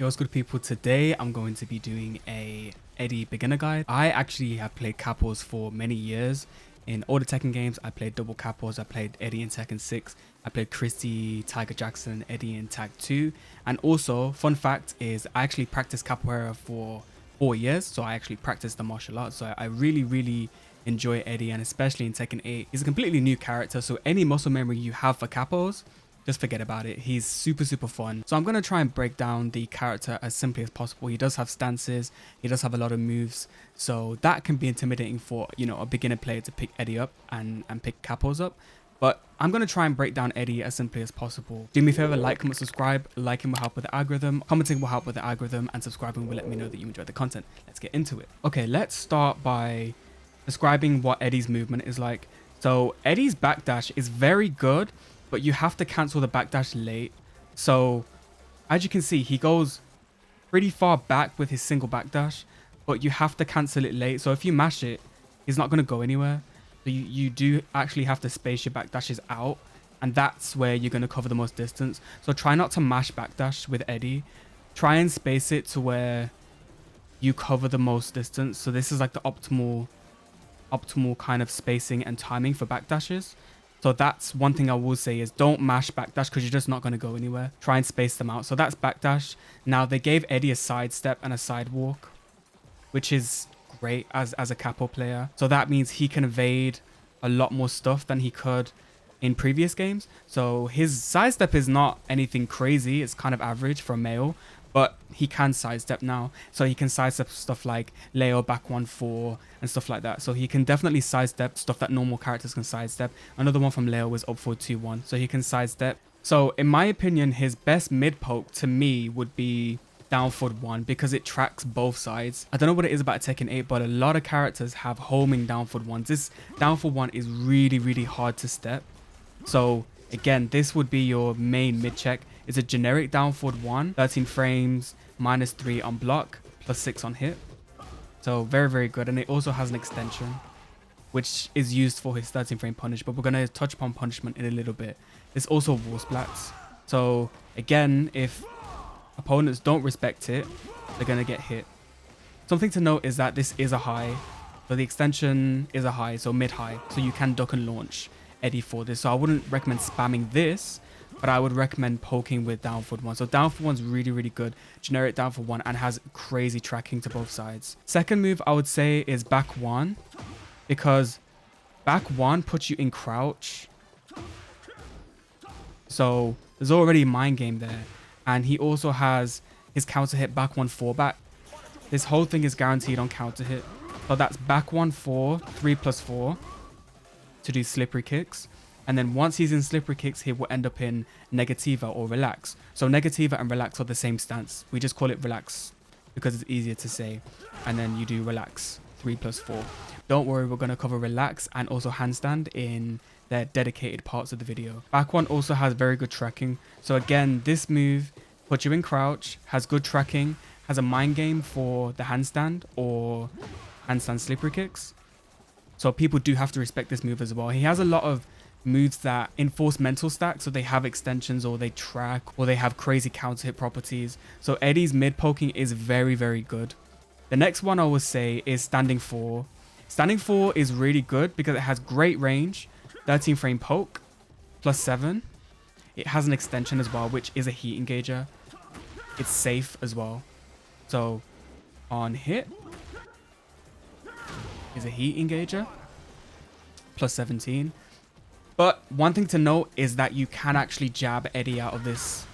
Yo, what's good people? Today I'm going to be doing a Eddy beginner guide. I actually have played Capos for many years. In all the Tekken games, I played double Capos. I played Eddy in Tekken 6. I played Christy, Tiger Jackson, Eddy in Tag 2. And also, fun fact is I actually practiced Capoeira for 4 years. So I actually practiced the martial arts. So I really enjoy Eddy, and especially in Tekken 8. He's a completely new character. So any muscle memory you have for Capos, just forget about it. He's super fun. So I'm going to try and break down the character as simply as possible. He does have stances. He does have a lot of moves. So that can be intimidating for, you know, a beginner player to pick Eddy up and pick Capos up. But I'm going to try and break down Eddy as simply as possible. Do me a favor, like, comment, subscribe. Liking will help with the algorithm. Commenting will help with the algorithm. And subscribing will let me know that you enjoyed the content. Let's get into it. Okay, let's start by describing what Eddy's movement is like. So Eddy's backdash is very good, but you have to cancel the backdash late. So as you can see, he goes pretty far back with his single backdash, but you have to cancel it late. So if you mash it, he's not going to go anywhere. So you do actually have to space your backdashes out, and that's where you're going to cover the most distance. So try not to mash backdash with Eddy. Try and space it to where you cover the most distance. So this is like the optimal kind of spacing and timing for backdashes. So that's one thing I will say is don't mash backdash because you're just not going to go anywhere. Try and space them out. So that's backdash. Now they gave Eddy a sidestep and a sidewalk, which is great as a capo player. So that means he can evade a lot more stuff than he could in previous games. So his sidestep is not anything crazy. It's kind of average for a male, but he can sidestep now. So he can sidestep stuff like Leo back 1-4 and stuff like that. So he can definitely sidestep stuff that normal characters can sidestep. Another one from Leo is up 4-2-1. So he can sidestep. So in my opinion, his best mid poke to me would be down forward 1 because it tracks both sides. I don't know what it is about Tekken 8, but a lot of characters have homing down forward 1s. This down forward 1 is really hard to step. So again, this would be your main mid check. It's a generic down forward 1, 13 frames, -3 on block, +6 on hit. So very good. And it also has an extension, which is used for his 13 frame punish, but we're going to touch upon punishment in a little bit. It's also wall splats. So again, if opponents don't respect it, they're going to get hit. Something to note is that this is a high. So the extension is a high, so mid-high. So you can duck and launch Eddy for this. So I wouldn't recommend spamming this, but I would recommend poking with down forward 1. So down forward 1's really good. Generic down forward 1 and has crazy tracking to both sides. Second move I would say is back 1, because back 1 puts you in crouch. So there's already a mind game there. And he also has his counter hit back 1-4 back. This whole thing is guaranteed on counter hit. So that's back 1-4, 3+4 to do slippery kicks. And then once he's in slippery kicks, he will end up in Negativa or Relax. So Negativa and Relax are the same stance. We just call it Relax because it's easier to say. And then you do Relax, 3+4. Don't worry, we're going to cover Relax and also Handstand in their dedicated parts of the video. Back 1 also has very good tracking. So again, this move puts you in crouch, has good tracking, has a mind game for the handstand or handstand slippery kicks. So people do have to respect this move as well. He has a lot of moves that enforce mental stacks, so they have extensions or they track or they have crazy counter hit properties. So Eddy's mid poking is very good. The next one I would say is standing 4. Standing 4 is really good because it has great range, 13 frame poke, +7. It has an extension as well, which is a heat engager. It's safe as well. So on hit is a heat engager, +17. But one thing to note is that you can actually jab Eddy out of this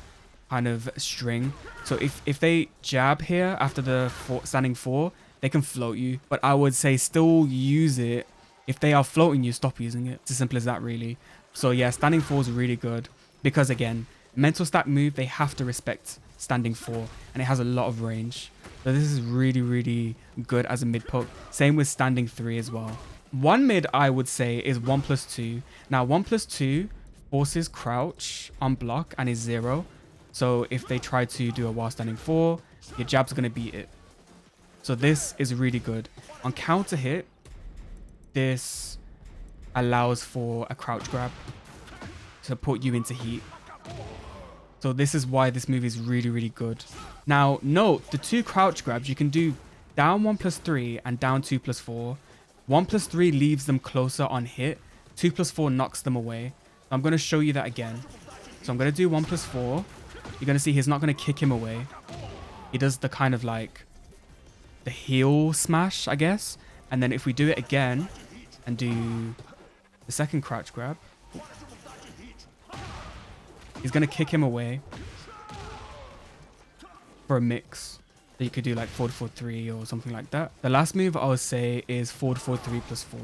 kind of string. So if they jab here after the standing 4, they can float you. But I would say still use it. If they are floating you, stop using it. It's as simple as that, really. So yeah, standing 4 is really good because again, mental stack move, they have to respect standing 4 and it has a lot of range. So this is really good as a mid poke. Same with standing 3 as well. One mid I would say is 1+2. Now 1+2 forces crouch on block and is 0. So if they try to do a while standing 4, your jab's going to beat it. So this is really good. On counter hit, this allows for a crouch grab to put you into heat. So this is why this move is really good. Now, note the 2 crouch grabs, you can do down 1 plus 3 and down 2 plus 4. 1 plus 3 leaves them closer on hit. 2 plus 4 knocks them away. I'm going to show you that again. So I'm going to do 1 plus 4. You're going to see he's not going to kick him away. He does the kind of like the heel smash, I guess. And then if we do it again and do the second crouch grab, he's going to kick him away for a mix. So you could do like forward 4-3 or something like that. The last move I would say is forward 4-3 plus 4.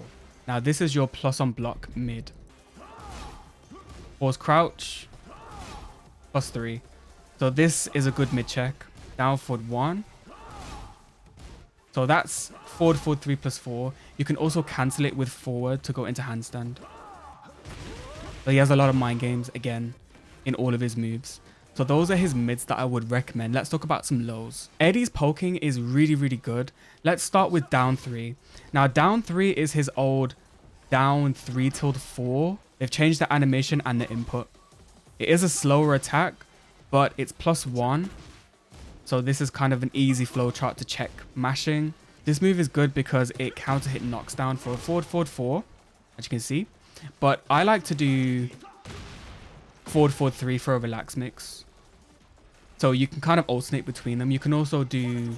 Now this is your plus on block mid. Pause crouch plus 3. So this is a good mid check. Down forward 1. So that's forward 4-3 plus 4. You can also cancel it with forward to go into handstand. So he has a lot of mind games again in all of his moves. So those are his mids that I would recommend. Let's talk about some lows. Eddy's poking is really, really good. Let's start with down 3. Now down 3 is his old down 3 tilde 4. They've changed the animation and the input. It is a slower attack, but it's plus 1. So this is kind of an easy flow chart to check mashing. This move is good because it counter hit knocks down for a forward 4, as you can see. But I like to do forward 4-3 for a relax mix. So you can kind of alternate between them. You can also do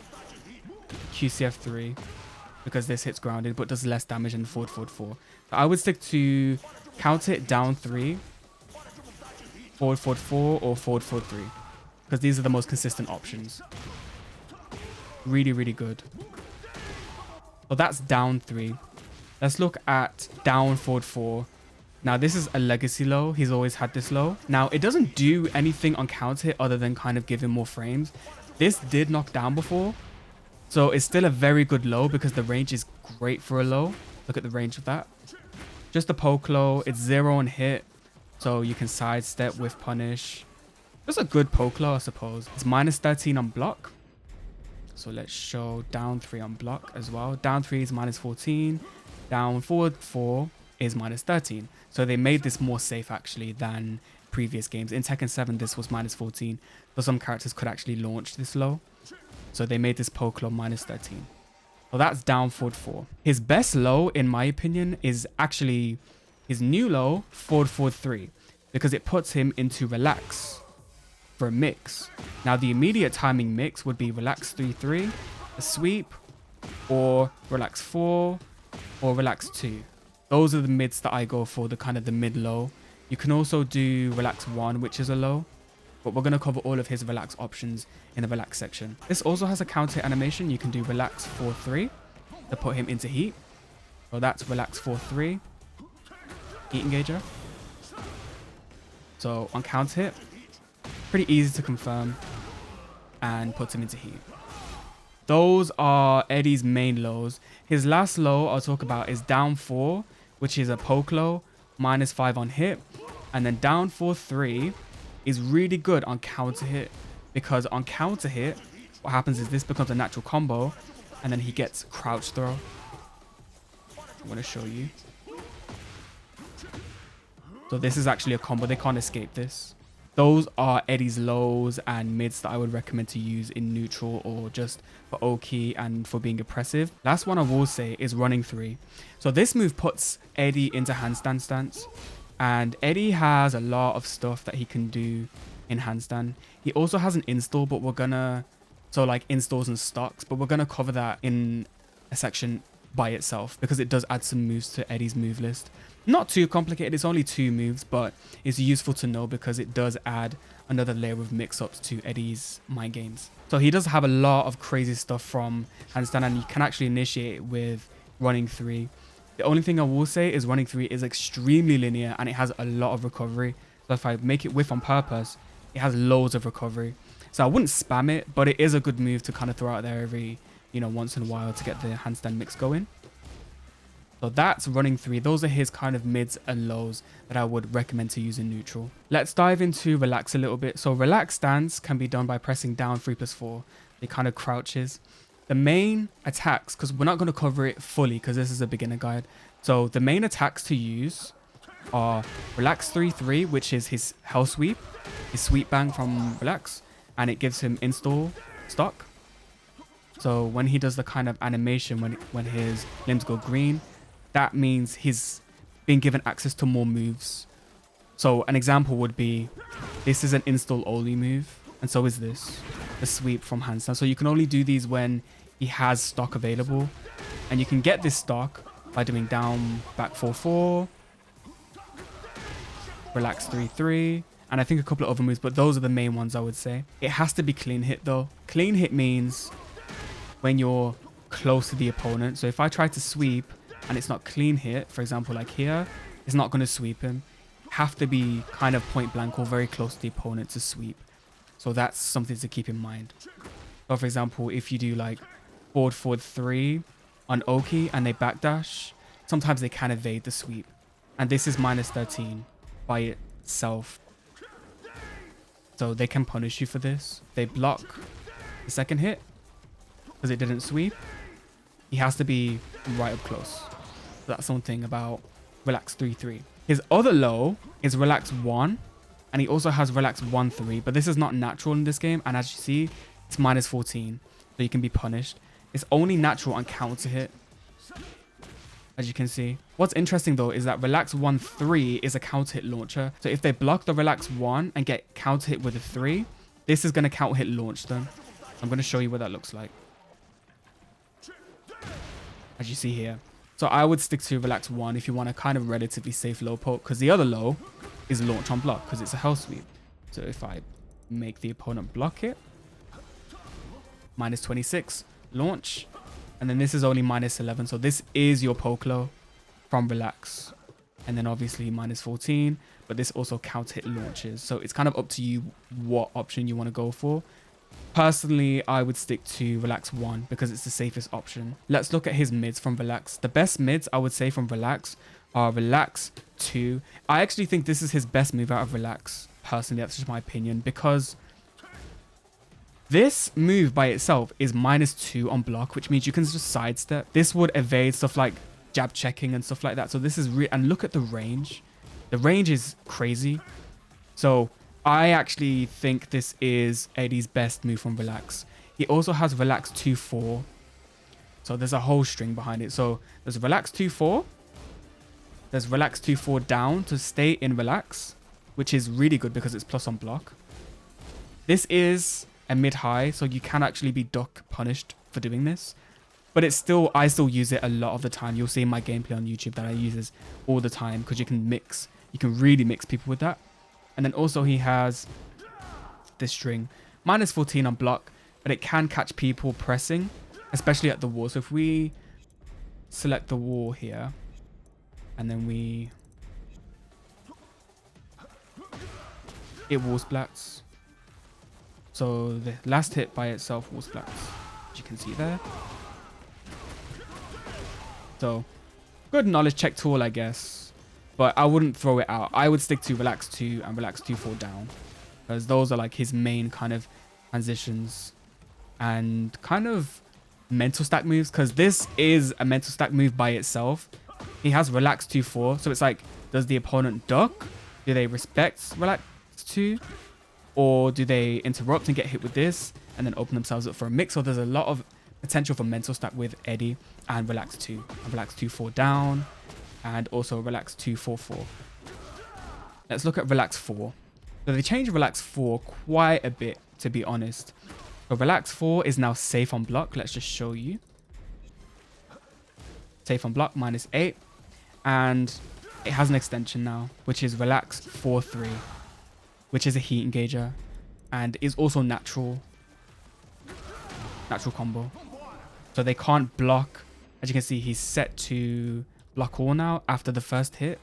QCF3 because this hits grounded but does less damage than forward 4. So I would stick to counter hit down 3, forward 4 or forward 4-3 because these are the most consistent options. Really, really good. So that's down 3. Let's look at down forward 4. Now this is a legacy low. He's always had this low. Now it doesn't do anything on counter hit other than kind of give him more frames. This did knock down before. So it's still a very good low because the range is great for a low. Look at the range of that. Just a poke low. It's 0 on hit. So you can sidestep with punish. Just a good poke low, I suppose. It's minus 13 on block. So let's show down 3 on block as well. Down 3 is minus 14. Down forward 4 is minus 13. So they made this more safe actually than previous games. In Tekken 7 this was minus 14. So some characters could actually launch this low. So they made this poke low minus 13. Well, that's down forward 4. His best low in my opinion is actually his new low forward 3 because it puts him into relax for a mix. Now the immediate timing mix would be relax 3-3, a sweep, or relax 4 or relax 2. Those are the mids that I go for, the kind of the mid-low. You can also do relax 1, which is a low. But we're going to cover all of his relax options in the relax section. This also has a counter animation. You can do relax 4-3 to put him into heat. So that's relax 4-3. Heat engager. So on counter hit, pretty easy to confirm. And puts him into heat. Those are Eddy's main lows. His last low I'll talk about is down 4, which is a poke low, minus 5 on hit. And then down 4-3 is really good on counter hit because on counter hit, what happens is this becomes a natural combo and then he gets crouch throw. I'm going to show you. So this is actually a combo. They can't escape this. Those are Eddy's lows and mids that I would recommend to use in neutral or just for Oki and for being oppressive. Last one I will say is running 3. So this move puts Eddy into handstand stance. And Eddy has a lot of stuff that he can do in handstand. He also has an install, but we're gonna... So like installs and stocks, but we're gonna cover that in a section by itself because it does add some moves to Eddy's move list. Not too complicated, it's only 2 moves, but it's useful to know because it does add another layer of mix-ups to Eddy's mind games. So he does have a lot of crazy stuff from handstand and you can actually initiate it with running 3. The only thing I will say is running 3 is extremely linear and it has a lot of recovery. So if I make it whiff on purpose, it has loads of recovery. So I wouldn't spam it, but it is a good move to kind of throw out there every, once in a while to get the handstand mix going. So that's running 3. Those are his kind of mids and lows that I would recommend to use in neutral. Let's dive into relax a little bit. So relax stance can be done by pressing down 3+4. It kind of crouches. The main attacks, because we're not going to cover it fully because this is a beginner guide. So the main attacks to use are relax 3-3, which is his hell sweep, his sweep bang from relax, and it gives him install stock. So when he does the kind of animation, when his limbs go green, that means he's being given access to more moves. So an example would be, this is an install only move, and so is this, the sweep from Handstand. So you can only do these when he has stock available, and you can get this stock by doing down, back 4-4, relax 3-3, and I think a couple of other moves, but those are the main ones I would say. It has to be clean hit though. Clean hit means when you're close to the opponent. So if I try to sweep and it's not clean hit, for example, like here, it's not going to sweep him. Have to be kind of point blank or very close to the opponent to sweep. So that's something to keep in mind. So for example, if you do like forward 3 on Oki and they backdash, sometimes they can evade the sweep. And this is -13 by itself. So they can punish you for this. They block the second hit because it didn't sweep. He has to be right up close. So that's something about relax 3-3. His other low is relax 1, and he also has relax 1-3, but this is not natural in this game, and as you see, it's -14, so you can be punished. It's only natural on counter hit, as you can see. What's interesting though is that relax 1-3 is a counter hit launcher, so if they block the relax 1 and get counter hit with a 3, this is going to counter hit launch them. I'm going to show you what that looks like, as you see here. So I would stick to relax 1 if you want a kind of relatively safe low poke, because the other low is launch on block because it's a hell sweep. So if I make the opponent block it, -26, launch, and then this is only -11. So this is your poke low from relax. And then obviously -14, but this also counter hit launches. So it's kind of up to you what option you want to go for. Personally, I would stick to relax 1 because it's the safest option. Let's look at his mids from relax. The best mids I would say from relax are relax 2. I actually think this is his best move out of relax. Personally, that's just my opinion, because this move by itself is -2 on block, which means you can just sidestep. This would evade stuff like jab checking and stuff like that. So this is and look at the range. The range is crazy. So I actually think this is Eddy's best move from relax. He also has relax 2-4. So there's a whole string behind it. So there's relax 2-4. There's relax 2-4 down to stay in relax, which is really good because it's plus on block. This is a mid-high, so you can actually be duck punished for doing this. But it's still, I still use it a lot of the time. You'll see in my gameplay on YouTube that I use this all the time because you can mix. You can really mix people with that. And then also he has this string, -14 on block, but it can catch people pressing, especially at the wall. So if we select the wall here, and then it wall splats. So the last hit by itself wall splats, as you can see there. So good knowledge check tool, I guess. But I wouldn't throw it out. I would stick to relax 2 and relax 2-4 down, because those are like his main kind of transitions and kind of mental stack moves, because this is a mental stack move by itself. He has relax 2-4, so it's like, does the opponent duck? Do they respect relax 2? Or do they interrupt and get hit with this and then open themselves up for a mix? So there's a lot of potential for mental stack with Eddy and relax 2. And relax 2-4 down. And also relax 2-4-4. Let's look at relax 4. So they changed relax 4 quite a bit, to be honest. So relax 4 is now safe on block. Let's just show you. Safe on block, -8. And it has an extension now, which is relax 4-3, which is a heat engager and is also natural combo. So they can't block. As you can see, he's set to block all now after the first hit.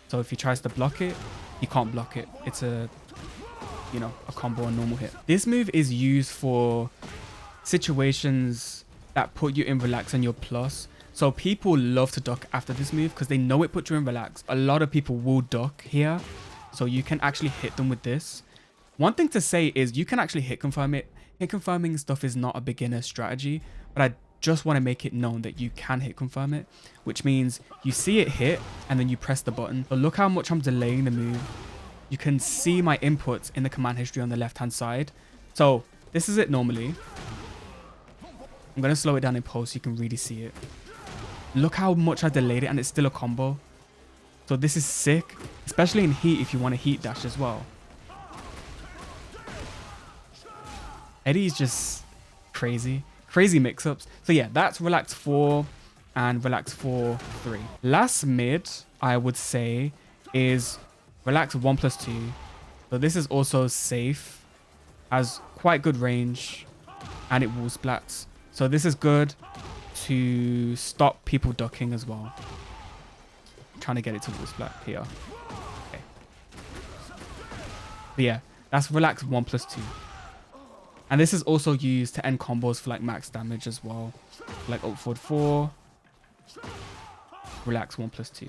So if he tries to block it, he can't block it. It's a combo on normal hit. This move is used for situations that put you in relax and you're plus. So people love to duck after this move because they know it puts you in relax. A lot of people will duck here, so you can actually hit them with this. One thing to say is you can actually hit confirm it. Hit confirming stuff is not a beginner strategy, but I just want to make it known that you can hit confirm it, which means you see it hit and then you press the button. But look how much I'm delaying the move. You can see my inputs in the command history on the left hand side. So this is it normally. I'm going to slow it down in post so you can really see it. Look how much I delayed it and it's still a combo. So this is sick, especially in heat if you want to heat dash as well. Eddy's just crazy. Crazy mix-ups. So yeah, that's relax 4 and relax 4, 3. Last mid, I would say, is relax 1+2. So this is also safe, has quite good range, and it wall splats. So this is good to stop people ducking as well. I'm trying to get it to wall splat here. Okay. But yeah, that's relax 1+2. And this is also used to end combos for like max damage as well. Like ult forward 4, relax 1+2.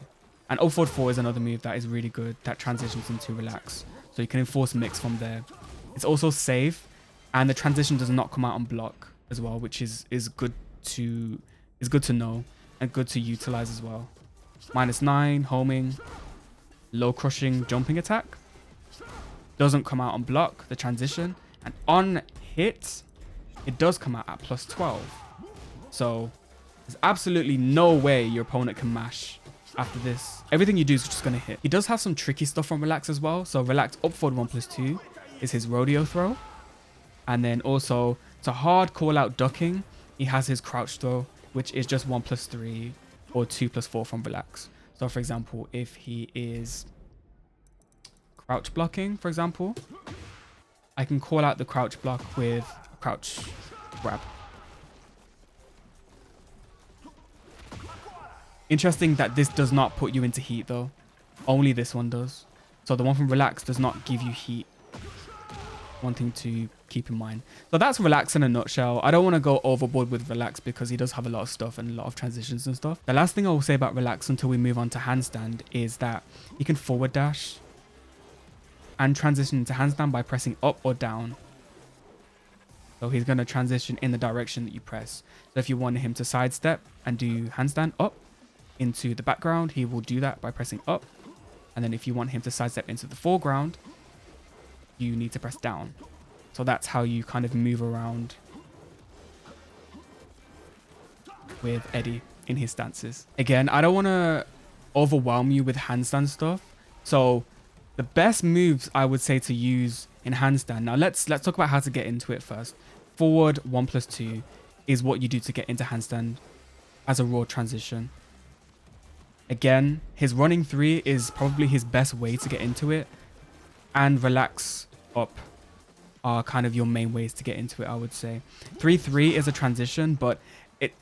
And ult forward 4 is another move that is really good that transitions into relax. So you can enforce mix from there. It's also safe, and the transition does not come out on block as well, which is good to know and good to utilize as well. -9 homing, low crushing jumping attack. Doesn't come out on block, the transition, and on hit, it does come out at +12. So there's absolutely no way your opponent can mash after this. Everything you do is just going to hit. He does have some tricky stuff from relax as well. So relax up forward 1+2 is his rodeo throw. And then also to hard call out ducking, he has his crouch throw, which is just 1+3 or 2+4 from relax. So for example, if he is crouch blocking, for example, I can call out the crouch block with crouch grab. Interesting that this does not put you into heat though. Only this one does. So the one from relax does not give you heat. One thing to keep in mind. So that's relax in a nutshell. I don't want to go overboard with relax because he does have a lot of stuff and a lot of transitions and stuff. The last thing I will say about relax until we move on to handstand is that you can forward dash and transition into handstand by pressing up or down. So he's going to transition in the direction that you press. So if you want him to sidestep and do handstand up into the background, he will do that by pressing up. And then if you want him to sidestep into the foreground, you need to press down. So that's how you kind of move around with Eddy in his stances. Again, I don't want to overwhelm you with handstand stuff. So the best moves I would say to use in handstand. Now let's talk about how to get into it first. Forward 1+2 is what you do to get into handstand as a raw transition. Again, his running 3 is probably his best way to get into it, and relax up are kind of your main ways to get into it, I would say. 3-3 is a transition, but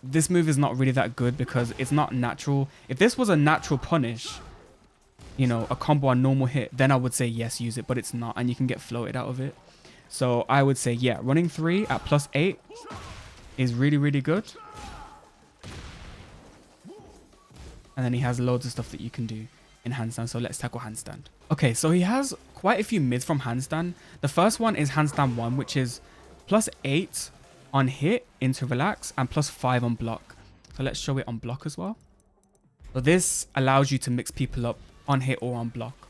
this move is not really that good because it's not natural. If this was a natural punish, you know, a combo on normal hit, then I would say yes, use it, but it's not, and you can get floated out of it. So I would say, yeah, running 3 at +8 is really, really good. And then he has loads of stuff that you can do in handstand. So let's tackle handstand. Okay, so he has quite a few mids from handstand. The first one is handstand 1, which is +8 on hit into relax and +5 on block. So let's show it on block as well. So this allows you to mix people up on hit or on block.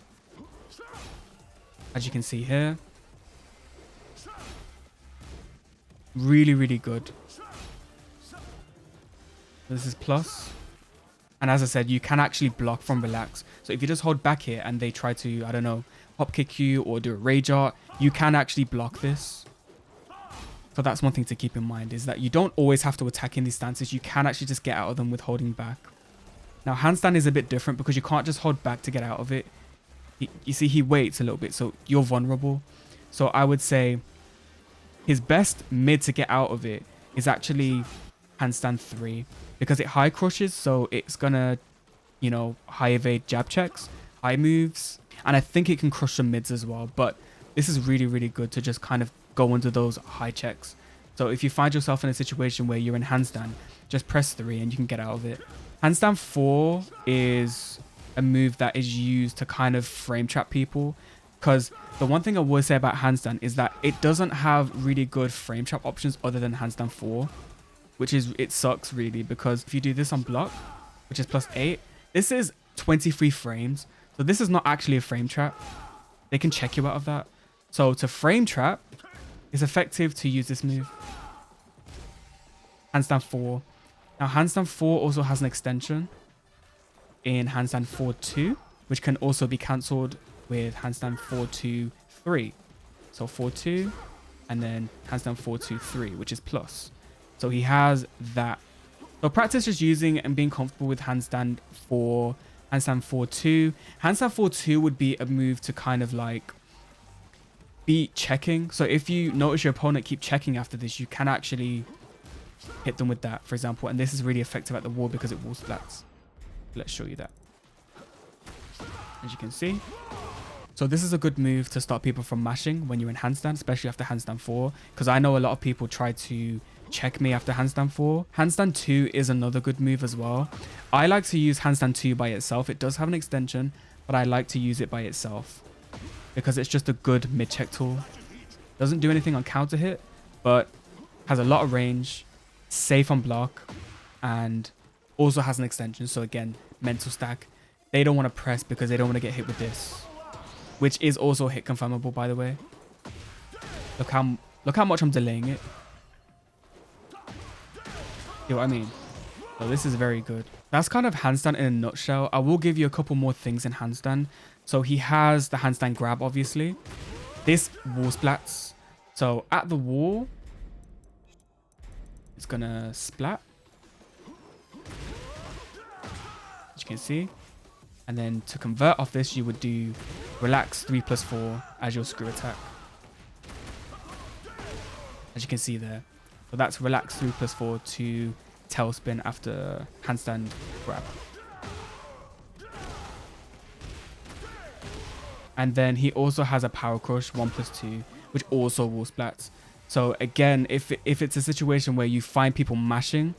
As you can see here. Really, really good. This is plus. And as I said, you can actually block from relax. So if you just hold back here and they try to, I don't know, hop kick you or do a rage art, you can actually block this. So that's one thing to keep in mind, is that you don't always have to attack in these stances. You can actually just get out of them with holding back. Now handstand is a bit different because you can't just hold back to get out of it. You see, he waits a little bit, so you're vulnerable. So I would say his best mid to get out of it is actually handstand 3, because it high crushes, so it's gonna, you know, high evade jab checks, high moves, and I think it can crush some mids as well. But this is really, really good to just kind of go into those high checks. So if you find yourself in a situation where you're in handstand, just press 3 and you can get out of it. Handstand 4 is a move that is used to kind of frame trap people, because the one thing I would say about handstand is that it doesn't have really good frame trap options other than handstand 4, which is, it sucks really, because if you do this on block, which is +8, this is 23 frames. So this is not actually a frame trap. They can check you out of that. So to frame trap, it's effective to use this move. handstand 4. Now handstand 4 also has an extension in handstand 4-2, which can also be cancelled with handstand 4-2-3. So 4-2 and then handstand 4-2-3, which is plus. So he has that. So practice just using and being comfortable with handstand 4, handstand 4-2. Handstand 4-2 would be a move to kind of like beat checking. So if you notice your opponent keep checking after this, you can actually hit them with that, for example. And this is really effective at the wall because it wall splats. Let's show you that. As you can see. So this is a good move to stop people from mashing when you're in handstand, especially after handstand 4. Because I know a lot of people try to check me after handstand 4. Handstand 2 is another good move as well. I like to use handstand 2 by itself. It does have an extension, but I like to use it by itself because it's just a good mid-check tool. Doesn't do anything on counter hit, but has a lot of range, safe on block, and also has an extension. So again, mental stack. They don't want to press because they don't want to get hit with this, which is also hit confirmable, by the way. Look how much I'm delaying it. You know what I mean? So this is very good. That's kind of handstand in a nutshell. I will give you a couple more things in handstand. So he has the handstand grab, obviously. This wall splats. So at the wall, it's gonna splat, as you can see. And then to convert off this, you would do relax 3+4 as your screw attack, as you can see there. So that's relax 3+4 to tailspin after handstand grab. And then he also has a power crush 1+2, which also wall splats. So again, if it's a situation where you find people mashing,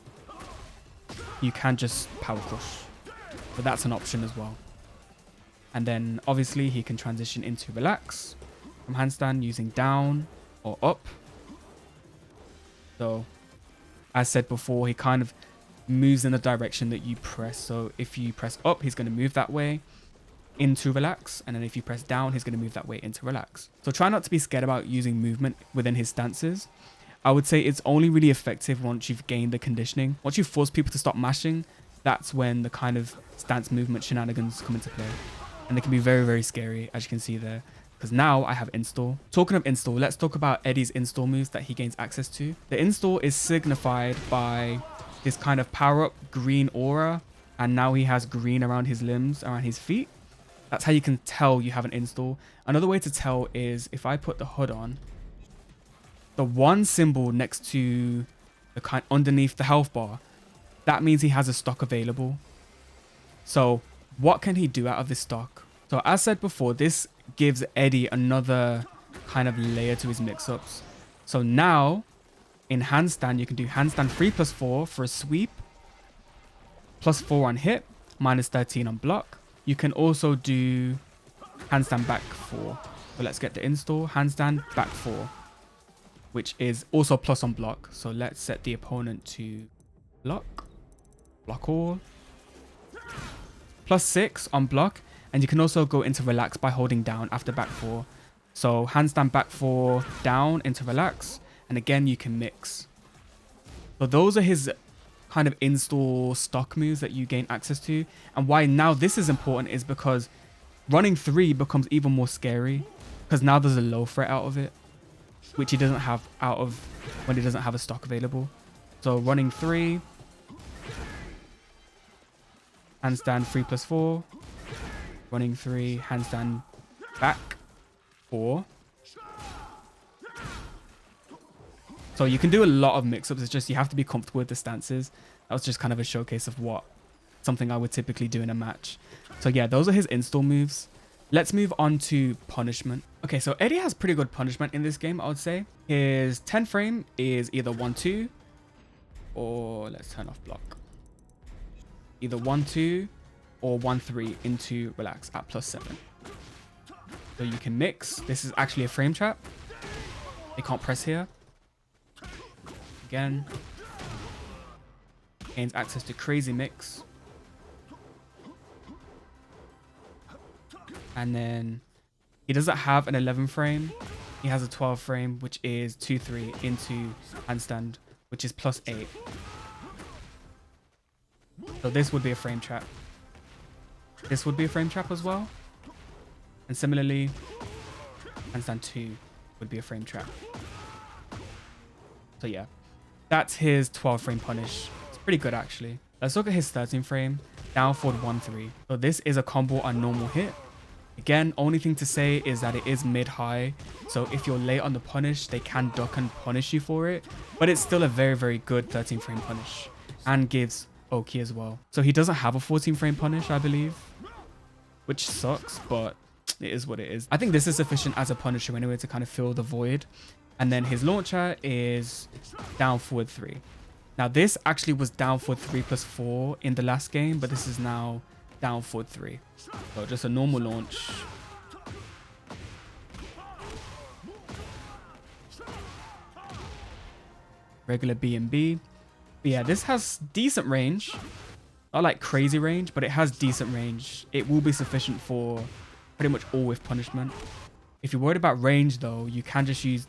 you can just power crush. But that's an option as well. And then obviously he can transition into relax from handstand using down or up. So as said before, he kind of moves in the direction that you press. So if you press up, he's going to move that way into relax. And then if you press down, he's going to move that way into relax. So try not to be scared about using movement within his stances. I would say it's only really effective once you've gained the conditioning. Once you force people to stop mashing, that's when the kind of stance movement shenanigans come into play. And they can be very, very scary, as you can see there. Because now I have install. Talking of install, let's talk about Eddy's install moves that he gains access to. The install is signified by this kind of power-up green aura. And now he has green around his limbs, around his feet. That's how you can tell you have an install. Another way to tell is if I put the hood on, the one symbol next to the kind underneath the health bar, that means he has a stock available. So what can he do out of this stock? So as said before, this gives Eddy another kind of layer to his mix-ups. So now in handstand, you can do handstand 3+4 for a sweep, +4 on hit, -13 on block. You can also do handstand back 4. So let's get the install. Handstand back 4, which is also plus on block. So let's set the opponent to block all, +6 on block. And you can also go into relax by holding down after back 4. So handstand back 4 down into relax. And again, you can mix. So those are his kind of install stock moves that you gain access to. And why now this is important is because running 3 becomes even more scary. Because now there's a low threat out of it, which he doesn't have out of when he doesn't have a stock available. So running 3, handstand 3+4, running 3, handstand back 4. So you can do a lot of mix-ups. It's just you have to be comfortable with the stances. That was just kind of a showcase of something I would typically do in a match. So yeah, those are his install moves. Let's move on to punishment. Okay, so Eddy has pretty good punishment in this game, I would say. His 10 frame is either 1-2 or let's turn off block. Either 1-2 or 1-3 into relax at +7. So you can mix. This is actually a frame trap. They can't press here. Again. Gains access to crazy mix. And then he doesn't have an 11 frame. He has a 12 frame, which is 2-3 into handstand, which is +8. So this would be a frame trap. This would be a frame trap as well. And similarly, handstand 2 would be a frame trap. So yeah, that's his 12 frame punish. It's pretty good actually. Let's look at his 13 frame, down forward 1-3. So this is a combo on normal hit. Again, only thing to say is that it is mid-high. So if you're late on the punish, they can duck and punish you for it. But it's still a very, very good 13 frame punish. And gives Oki as well. So he doesn't have a 14 frame punish, I believe. Which sucks, but it is what it is. I think this is sufficient as a punisher anyway to kind of fill the void. And then his launcher is down forward 3. Now this actually was down forward 3 + 4 in the last game, but this is now down forward 3. So just a normal launch. Regular B and B. But yeah, this has decent range. Not like crazy range, but it has decent range. It will be sufficient for pretty much all with punishment. If you're worried about range though, you can just use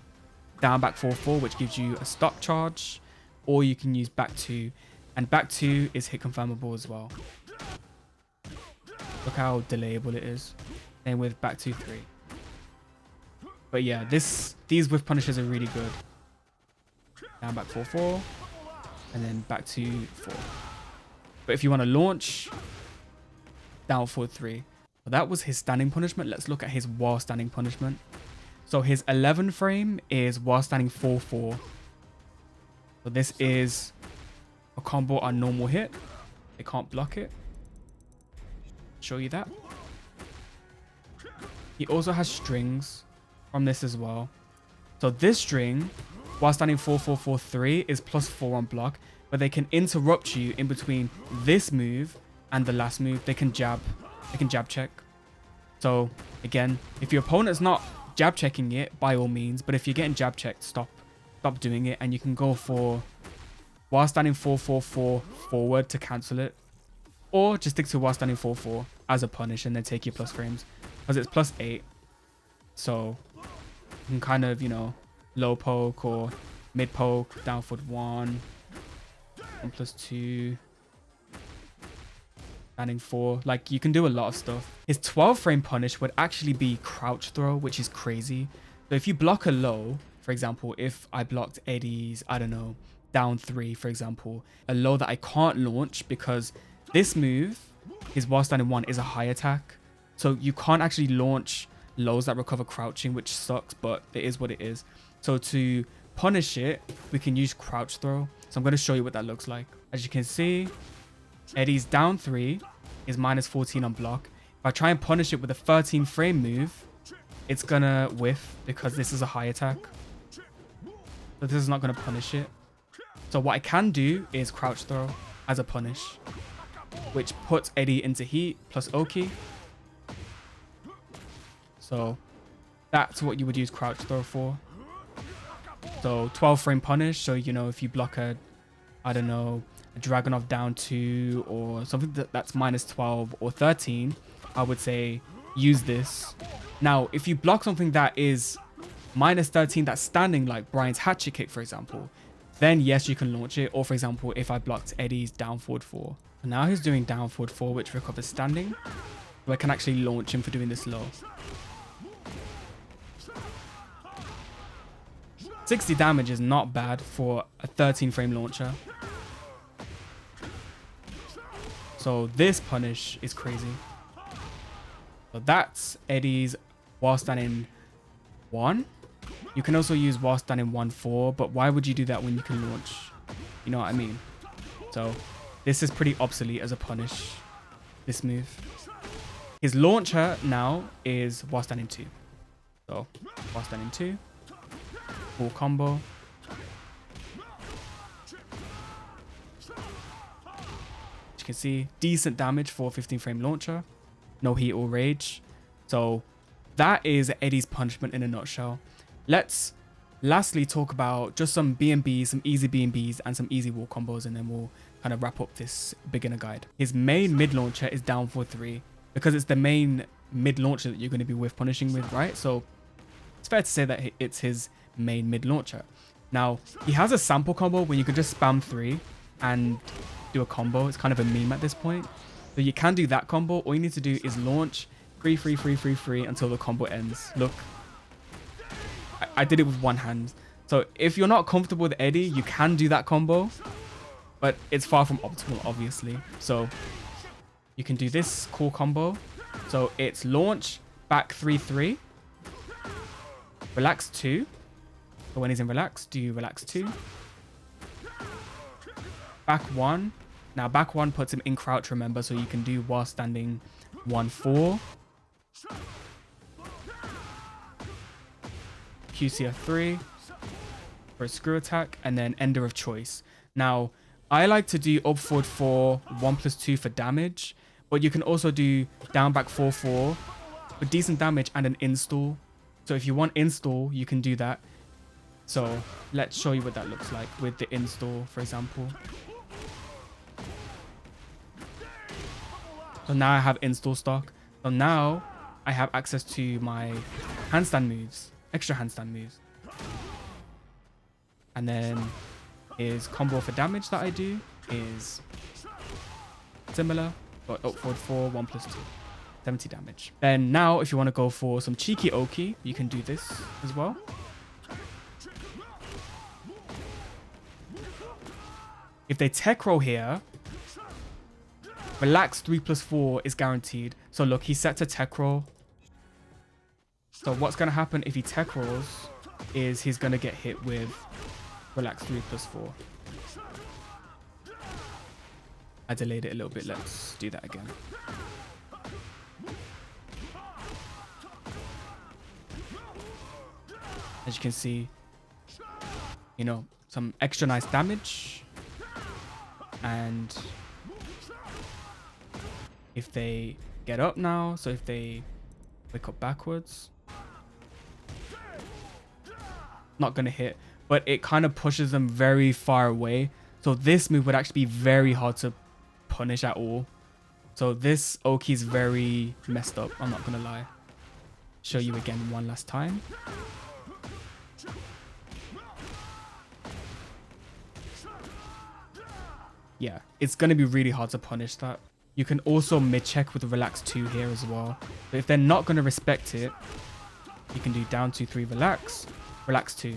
down back 4-4, which gives you a stock charge, or you can use back 2, and back 2 is hit confirmable as well. Look how delayable it is. Same with back 2-3. But yeah, these with punishes are really good. Down back 4-4, and then back 2-4. But if you want to launch, down forward 3. Well, that was his standing punishment. Let's look at his while standing punishment. So his 11 frame is while standing 4-4. So this is a combo on normal hit. They can't block it. Show you that. He also has strings from this as well. So this string, while standing 4-4-4-3, is +4 on block, but they can interrupt you in between this move and the last move. They can jab check. So again, if your opponent's not jab checking it, by all means, but if you're getting jab checked, stop doing it, and you can go for while standing 4-4-4 forward to cancel it, or just stick to while standing 4-4 as a punish and then take your plus frames, because it's +8. So you can kind of, you know, low poke or mid poke, down forward 1 +2, standing 4. Like, you can do a lot of stuff. His 12 frame punish would actually be crouch throw, which is crazy. So if you block a low, for example, if I blocked Eddy's, I don't know, down 3, for example, a low that I can't launch because this move, his while standing 1, is a high attack. So you can't actually launch lows that recover crouching, which sucks, but it is what it is. So to punish it, we can use crouch throw. So I'm going to show you what that looks like. As you can see, Eddy's down 3 is -14 on block. If I try and punish it with a 13 frame move, it's going to whiff because this is a high attack. So this is not going to punish it. So what I can do is crouch throw as a punish, which puts Eddy into heat plus Oki. So that's what you would use crouch throw for. So 12 frame punish. So, you know, if you block a, I don't know, a Dragunov down 2 or something that's -12 or 13, I would say use this. Now, if you block something that is -13 that's standing, like Brian's hatchet kick, for example, then yes, you can launch it. Or for example, if I blocked Eddy's down forward 4. And now he's doing down forward 4, which recovers standing. So I can actually launch him for doing this low. 60 damage is not bad for a 13 frame launcher. So this punish is crazy. So that's Eddy's while standing 1. You can also use while standing 1-4, but why would you do that when you can launch? You know what I mean? So this is pretty obsolete as a punish, this move. His launcher now is while standing 2. So while standing 2. Full combo. As you can see, decent damage for a 15 frame launcher. No heat or rage. So that is Eddy's punishment in a nutshell. Let's lastly talk about just some B&Bs, some easy B&Bs and some easy wall combos, and then we'll kind of wrap up this beginner guide. His main mid launcher is down for 3 because it's the main mid launcher that you're going to be with punishing with, right? So it's fair to say that it's his main mid launcher. Now, he has a sample combo where you can just spam 3 and do a combo. It's kind of a meme at this point. So you can do that combo. All you need to do is launch 3, 3, 3, 3, 3 until the combo ends. Look, I did it with one hand. So if you're not comfortable with Eddy, you can do that combo, but it's far from optimal, obviously. So you can do this cool combo. So it's launch, back 3, 3, relax 2. So when he's in relax, do relax 2. Back 1. Now back 1 puts him in crouch, remember, so you can do while standing 1, 4. QCF 3 for a screw attack, and then ender of choice. Now, I like to do up forward 4, 1+2 for damage, but you can also do down back 4, 4 for decent damage and an install. So if you want install, you can do that. So let's show you what that looks like with the install, for example. So now I have install stock. So now I have access to my handstand moves, extra handstand moves. And then his combo for damage that I do is similar, but up forward 4, 1+2, 70 damage. Then now if you want to go for some cheeky Oki, you can do this as well. If they tech roll here, relax 3+4 is guaranteed. So look, he's set to tech roll. So what's going to happen if he tech rolls is he's going to get hit with relax 3+4. I delayed it a little bit. Let's do that again. As you can see, you know, some extra nice damage. And if they get up now, so if they wake up backwards, not going to hit, but it kind of pushes them very far away. So this move would actually be very hard to punish at all. So this Oki is very messed up, I'm not going to lie. Show you again one last time. Yeah, it's going to be really hard to punish that. You can also mid-check with relax 2 here as well. But if they're not going to respect it, you can do down 2, 3, relax, relax 2.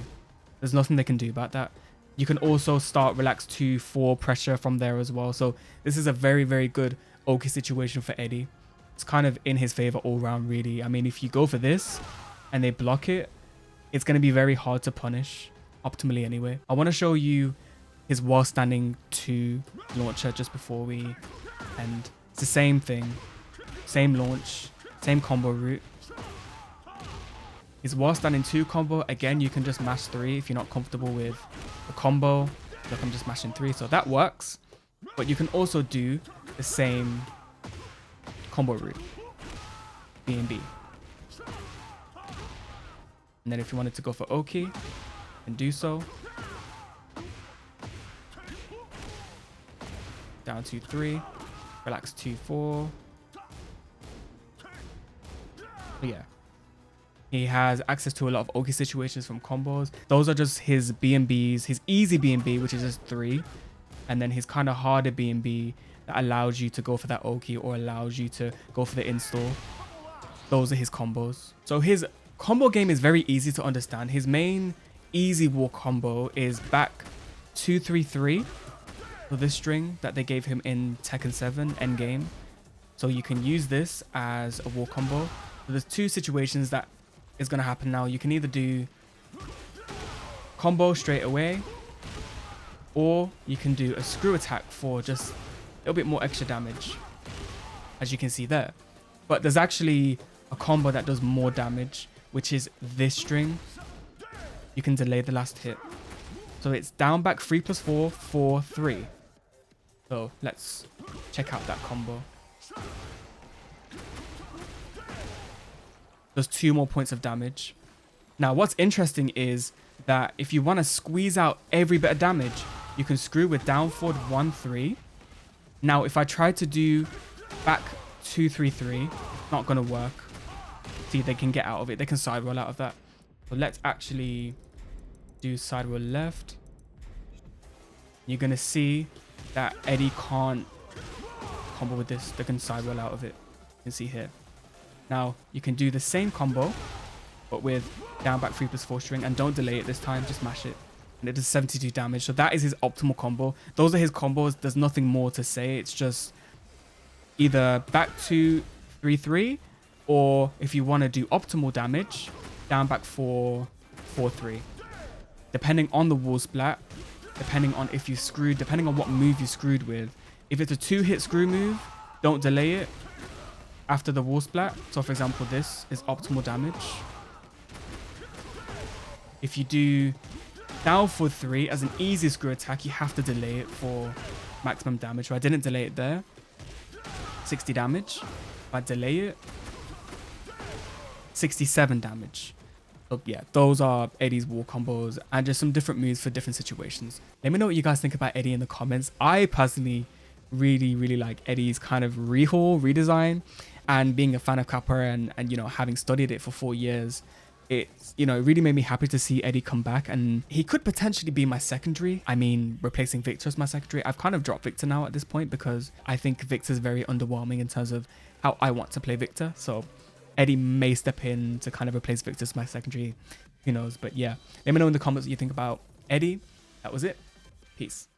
There's nothing they can do about that. You can also start relax 2, 4 pressure from there as well. So this is a very, very good Oki situation for Eddy. It's kind of in his favor all round, really. I mean, if you go for this and they block it, it's going to be very hard to punish, optimally anyway. I want to show you his while standing 2 launcher just before we end. It's the same thing, same launch, same combo route. His while standing 2 combo, again, you can just mash 3 if you're not comfortable with the combo. Look, I'm just mashing 3, so that works. But you can also do the same combo route, B and B. And then if you wanted to go for Oki, and do so. Down 2, 3, relax 2, 4. But yeah, he has access to a lot of Oki situations from combos. Those are just his B&Bs, his easy B&B, which is just 3, and then his kind of harder B&B that allows you to go for that Oki or allows you to go for the install. Those are his combos. So his combo game is very easy to understand. His main easy wall combo is back 2, 3, 3. So this string that they gave him in Tekken 7 endgame. So you can use this as a wall combo. So there's 2 situations that is going to happen now. You can either do combo straight away, or you can do a screw attack for just a little bit more extra damage, as you can see there. But there's actually a combo that does more damage, which is this string. You can delay the last hit. So it's down back 3+4, 4, 3. So let's check out that combo. There's 2 more points of damage. Now what's interesting is that if you want to squeeze out every bit of damage, you can screw with down forward 1, 3. Now if I try to do back 2, 3, 3, not going to work. See, they can get out of it. They can side roll out of that. So let's actually do side roll left. You're going to see that Eddy can't combo with this. They can side roll out of it. You can see here. Now, you can do the same combo, but with down back 3+4 string, and don't delay it this time, just mash it. And it does 72 damage. So that is his optimal combo. Those are his combos. There's nothing more to say. It's just either back to 3-3, or if you want to do optimal damage, down back 4-4-3. Depending on the wall splat, depending on if you screwed, depending on what move you screwed with. If it's a 2-hit screw move, don't delay it after the wall splat. So for example, this is optimal damage. If you do down for 3 as an easy screw attack, you have to delay it for maximum damage. So I didn't delay it there. 60 damage. If I delay it, 67 damage. So yeah, those are Eddy's wall combos and just some different moves for different situations. Let me know what you guys think about Eddy in the comments. I personally really like Eddy's kind of rehaul, redesign, and being a fan of Kappa and you know, having studied it for 4 years, it's, you know, it really made me happy to see Eddy come back, and he could potentially be my secondary. I mean, replacing Victor as my secondary. I've kind of dropped Victor now at this point because I think Victor's very underwhelming in terms of how I want to play Victor. So Eddy may step in to kind of replace Victor as my secondary. Who knows? But yeah, let me know in the comments what you think about Eddy. That was it. Peace.